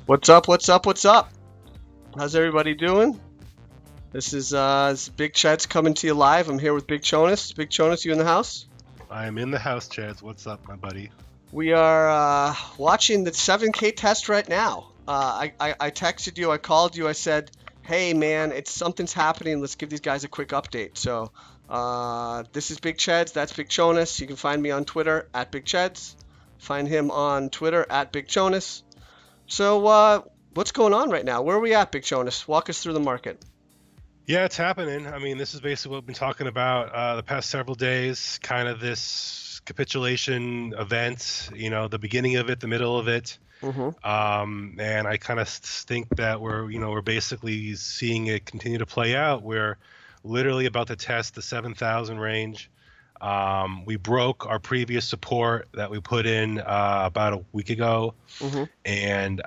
What's up? What's up? What's up? How's everybody doing? This is Big Cheds coming to you live. I'm here with Big Chonis. Big Chonis, you in the house? I am in the house, Cheds. What's up, my buddy? We are watching the 7K test right now. I texted you, I called you, I said, hey man, something's happening. Let's give these guys a quick update. So this is Big Cheds. That's Big Chonis. You can find me on Twitter at Big Cheds. Find him on Twitter at Big Chonis. So what's going on right now? Where are we at, Big Chonis? Walk us through the market. Yeah, it's happening. I mean, this is basically what we've been talking about the past several days, kind of this capitulation event, you know, the beginning of it, the middle of it. And I kind of think that we're basically seeing it continue to play out. We're literally about to test the 7,000 range. We broke our previous support that we put in about a week ago. And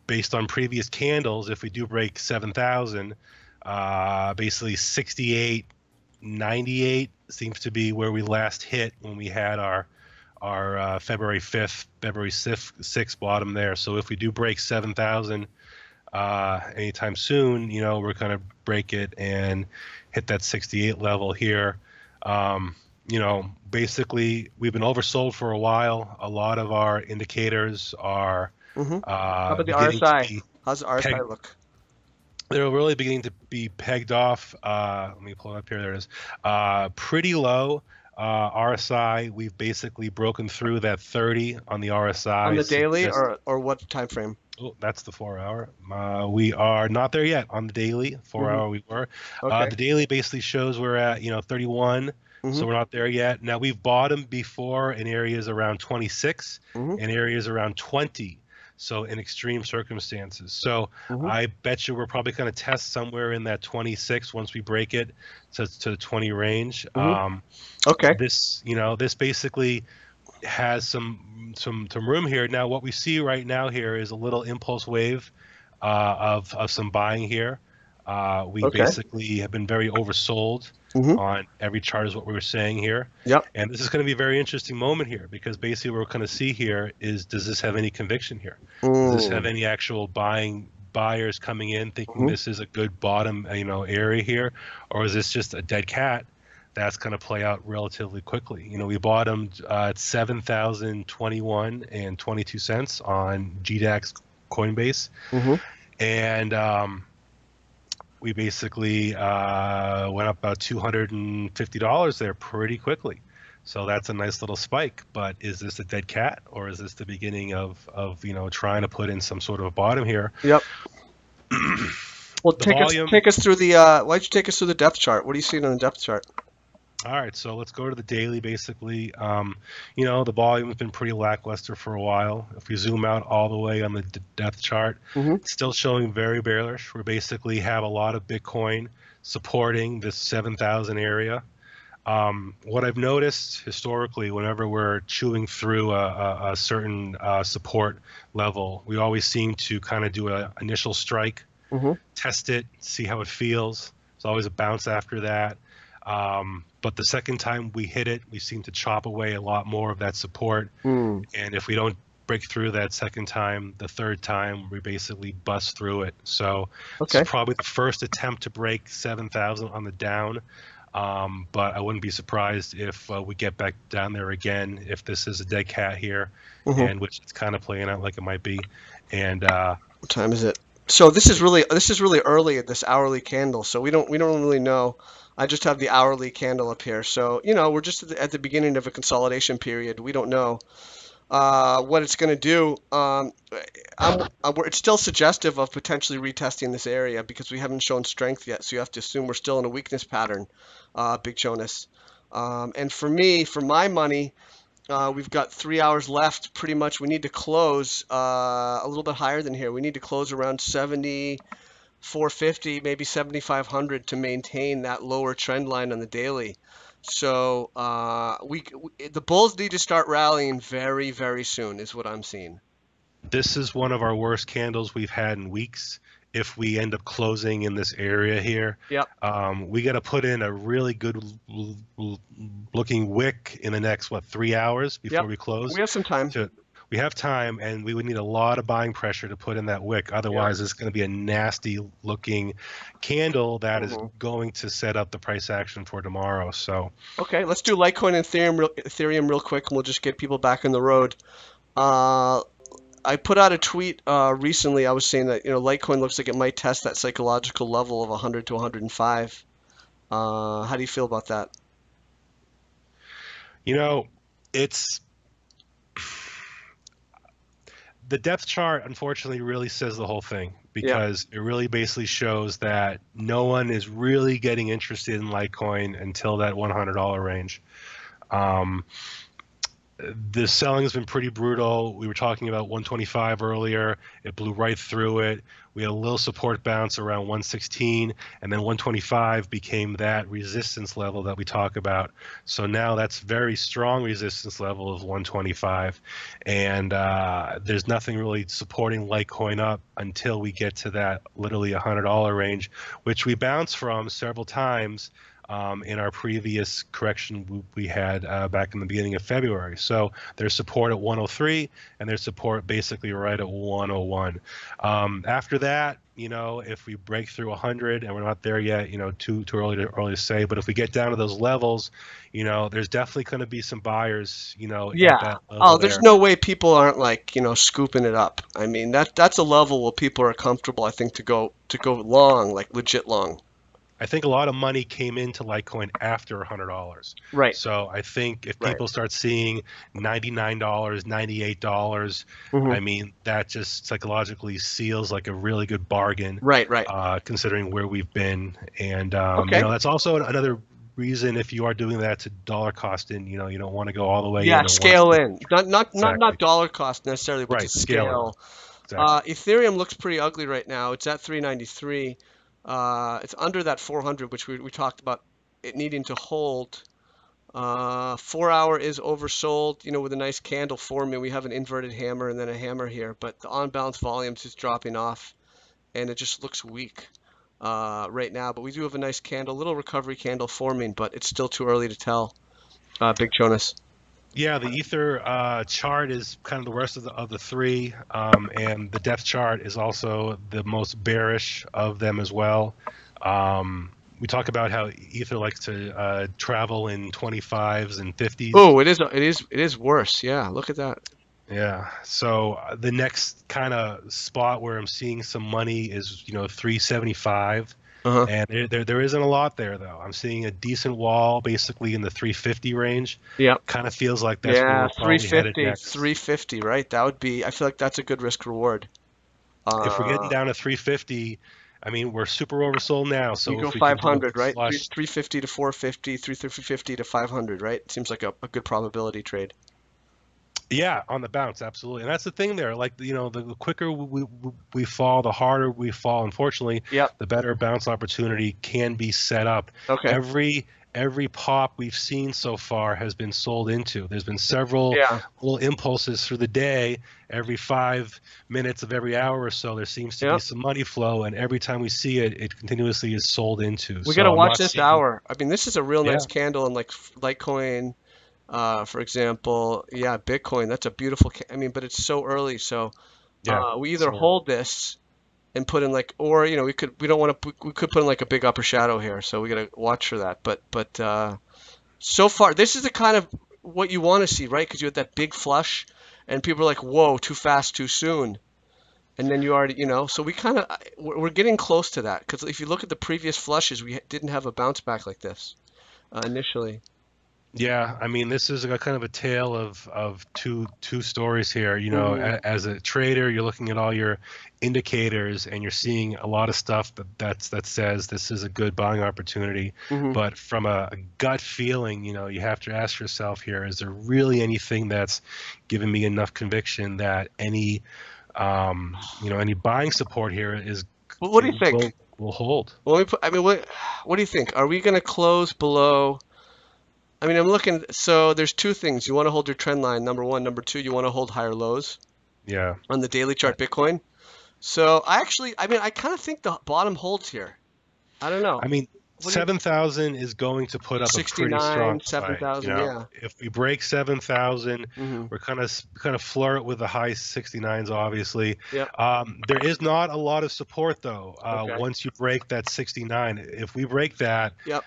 based on previous candles, if we do break 7,000, basically 68.98 seems to be where we last hit when we had our February 6th bottom there. So if we do break 7,000 anytime soon, you know, we're going to break it and hit that 68 level here. You know, basically we've been oversold for a while. A lot of our indicators are How about the RSI? How's the RSI look? They're really beginning to be pegged off. Let me pull it up here. There it is. Pretty low RSI. We've basically broken through that 30 on the RSI. On the daily or what time frame? Oh, that's the 4 hour. We are not there yet on the daily. 4 hour we were. Okay. The daily basically shows we're at 31. So we're not there yet. Now we've bottomed before in areas around 26 and areas around 20. So in extreme circumstances. So I bet you we're probably going to test somewhere in that 26 once we break it to the 20 range. Okay. This basically has some room here. Now what we see right now here is a little impulse wave of some buying here. We basically have been very oversold on every chart is what we were saying here. And this is going to be a very interesting moment here because basically what we're going to see here is, does this have any conviction here? Does this have any actual buyers coming in thinking this is a good bottom area here, or is this just a dead cat that's going to play out relatively quickly? You know, we bottomed at 7,021 and 22 cents on GDAX Coinbase, and we basically went up about $250 there pretty quickly. So that's a nice little spike. But is this a dead cat, or is this the beginning of trying to put in some sort of a bottom here? Well, take us through the why don't you take us through the depth chart? What are you seeing on the depth chart? All right, so let's go to the daily. Basically, the volume has been pretty lackluster for a while. If we zoom out all the way on the depth chart, it's still showing very bearish. We basically have a lot of Bitcoin supporting this 7,000 area. What I've noticed historically, whenever we're chewing through a certain support level, we always seem to kind of do an initial strike, test it, see how it feels. There's always a bounce after that. But the second time we hit it, we seem to chop away a lot more of that support. And if we don't break through that second time, the third time, we basically bust through it. So it's probably the first attempt to break 7,000 on the down. But I wouldn't be surprised if we get back down there again, if this is a dead cat here, and which it's kind of playing out like it might be. And what time is it? So this is really early at this hourly candle. So we don't really know. I just have the hourly candle up here. So, we're just at the beginning of a consolidation period. We don't know what it's going to do. It's still suggestive of potentially retesting this area because we haven't shown strength yet. So you have to assume we're still in a weakness pattern, Big Jonas. And for my money, we've got 3 hours left. Pretty much we need to close a little bit higher than here. We need to close around 7,450, maybe 7,500 to maintain that lower trend line on the daily. So the bulls need to start rallying very, very soon is what I'm seeing. This is one of our worst candles we've had in weeks. If we end up closing in this area here, we got to put in a really good looking wick in the next 3 hours before we close. We have some time. we have time, and we would need a lot of buying pressure to put in that wick. Yeah. Otherwise, it's going to be a nasty looking candle that is hmm going to set up the price action for tomorrow. So Okay, let's do Litecoin and Ethereum real quick, and we'll just get people back on the road. Uh, I put out a tweet recently. I was saying that Litecoin looks like it might test that psychological level of 100 to 105. How do you feel about that? you know, it's the depth chart unfortunately really says the whole thing, Yeah. because it really basically shows that no one is really getting interested in Litecoin until that $100 range. Um, the selling has been pretty brutal. We were talking about 125 earlier. It blew right through it. We had a little support bounce around 116, and then 125 became that resistance level that we talk about. So now that's very strong resistance level of 125, and there's nothing really supporting Litecoin up until we get to that literally $100 range, which we bounced from several times in our previous correction we had back in the beginning of February. So there's support at 103, and there's support basically right at 101. After that, if we break through 100, and we're not there yet, too early to say. But if we get down to those levels, there's definitely going to be some buyers, at Yeah. that level Oh, there's there. no way people aren't like, scooping it up. I mean, that's a level where people are comfortable, I think, to go long, like legit long. I think a lot of money came into Litecoin after $100. Right. So I think if Right. people start seeing $99, $98, hmm I mean, that just psychologically seals like a really good bargain, Right. Right. considering where we've been. And, Okay. that's also another reason, if you are doing that, to dollar cost in. You don't want to go all the way Yeah, in at once. scale in. Not Exactly. dollar cost necessarily, but to Right. Scaling. scale. Exactly. Ethereum looks pretty ugly right now. It's at 393. It's under that 400, which we talked about it needing to hold. 4 hour is oversold, with a nice candle forming. We have an inverted hammer and then a hammer here, but the on balance volumes is dropping off, and it just looks weak right now. But we do have a nice candle, little recovery candle forming, but it's still too early to tell. Big Jonas. Yeah, the Ether chart is kind of the worst of the three, and the depth chart is also the most bearish of them as well. We talk about how Ether likes to travel in 25s and 50s. Oh, it is worse. Yeah, look at that. Yeah, so the next kind of spot where I'm seeing some money is 375. Uh-huh. And there isn't a lot there, though. I'm seeing a decent wall basically in the 350 range. Yeah. Kind of feels like that's where Yeah, we're probably headed 350, next. 350, right? I feel like that's a good risk reward. If we're getting Uh, down to 350, I mean, we're super oversold now. you So go if we can do a 500, big right? flush, 350 to 450, 350 to 500, right? Seems like a good probability trade. yeah, on the bounce, absolutely. And that's the thing there. Like, the quicker we fall, the harder we fall. Unfortunately, Yep. the better bounce opportunity can be set up. Okay. Every pop we've seen so far has been sold into. There's been several Yeah. little impulses through the day. Every 5 minutes of every hour or so, there seems to be Yep. some money flow, and every time we see it, it continuously is sold into. We got So to I'm watch not this seeing, hour. I mean, this is a real yeah, nice candle in like Litecoin, for example. Yeah, Bitcoin. That's a beautiful. I mean, but it's so early. So yeah. we either So hold this and put in like, or we don't want to. We could put in like a big upper shadow here. So we got to watch for that. But so far, this is the kind of what you want to see, right? Because you had that big flush, and people are like, "Whoa, too fast, too soon." And then you already, so we're getting close to that. Because if you look at the previous flushes, we didn't have a bounce back like this initially. yeah, I mean, this is a kind of a tale of two stories here. hmm As a trader, you're looking at all your indicators, and you're seeing a lot of stuff that says this is a good buying opportunity. hmm But from a gut feeling, you have to ask yourself here: is there really anything that's giving me enough conviction that any buying support here is Well, what do you think? will hold? Well, let me put, I mean, what do you think? Are we going to close below? I mean, I'm looking. So there's two things. You want to hold your trend line, number one. Number two, you want to hold higher lows Yeah. on the daily chart Bitcoin. So I mean, I kind of think the bottom holds here. I don't know. I mean, what do you? 7,000 is going to put up a pretty 69, strong fight. 7,000. Yeah. If we break 7,000, Hmm. we're kind of flirt with the high 69s, obviously. Yep. There is not a lot of support though. Okay. Once you break that 69, if we break that, Yep.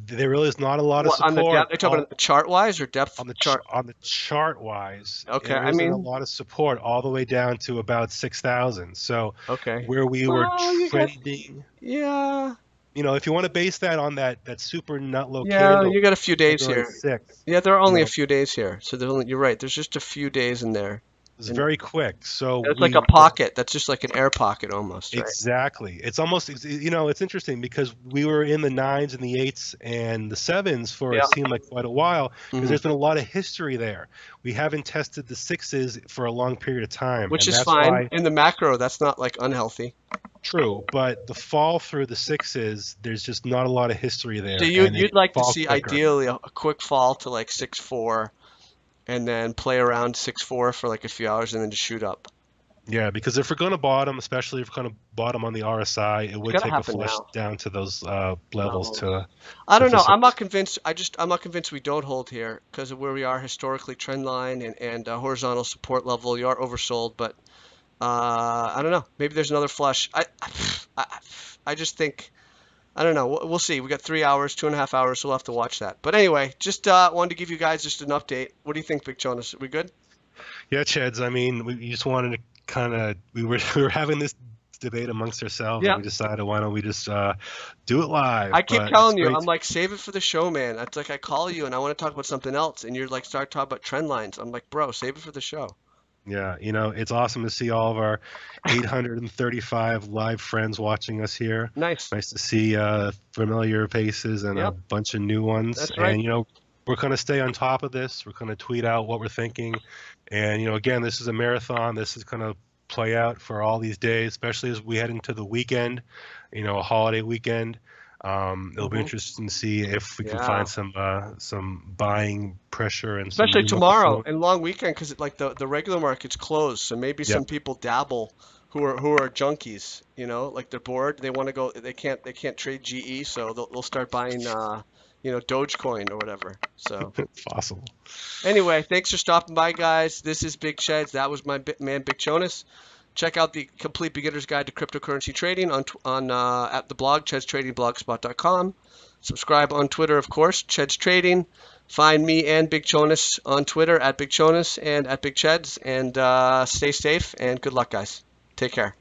there really is not a lot of What on the support. depth? Are you talking about chart wise or depth chart? On the chart wise, Okay. there I isn't a mean, lot of support all the way down to about 6,000. So okay. where we were Well, you got, trending, yeah. if you want to base that on that super nut low Yeah, candle, you got a few days February here. 6th, Yeah, there are you only a know, few days here. So there's only, you're right. There's just a few days in there. it's And very quick. So it's like we a pocket. That's just like an air pocket almost, right? exactly. It's almost, it's interesting because we were in the nines and the eights and the sevens for Yeah. it seemed like quite a while because Hmm. there's been a lot of history there. We haven't tested the sixes for a long period of time, Which and is that's fine. why. In the macro, that's not like unhealthy. True, but the fall through the sixes, there's just not a lot of history So there, you'd and you'd it like to fall see quicker. ideally a quick fall to like 6.4 and then play around 6.4 for like a few hours and then just shoot up. Yeah, because if we're going to bottom, especially if we're going to bottom on the RSI, it It's would got to take a happen flush now. down to those levels Levels. to I don't know. I'm not facilitate. convinced. I'm not convinced we don't hold here because of where we are historically, trend line and horizontal support level. You are oversold, but I don't know. Maybe there's another flush. I, I just think I don't know. We'll see. We got 3 hours, 2.5 hours. We'll have to watch that. But anyway, just wanted to give you guys just an update. What do you think, Big Jonas? Are we good? Yeah, Cheds. I mean, we just wanted to kind of we were having this debate amongst ourselves, and Yeah. we decided why don't we just do it I live? keep But it's telling you, I'm great. like, save it for the show, man. It's like I call you and I want to talk about something else, and you're like, start talking about trend lines. I'm like, bro, save it for the show. Yeah, it's awesome to see all of our 835 live friends watching us here. Nice. Nice to see familiar faces and a Yep, bunch of new ones. that's right. And we're going to stay on top of this. We're going to tweet out what we're thinking. And again, this is a marathon. This is going to play out for all these days, especially as we head into the weekend. A holiday weekend. It'll be Hmm. interesting to see if we can Yeah. find some buying pressure and some Especially new money tomorrow flow. and long weekend because like the regular market's closed, so maybe some Yep. people dabble who are junkies, like they're bored, they want to go, they can't trade GE, so they'll start buying Dogecoin or whatever. So Possible. anyway, thanks for stopping by, guys. This is Big Sheds. That was my man, Big Jonas. Check out the complete beginner's guide to cryptocurrency trading on at the blog chedstradingblogspot.com. Subscribe on Twitter, of course, Cheds Trading. Find me and Big Jonas on Twitter at Big Jonas and at Big Cheds. And stay safe and good luck, guys. Take care.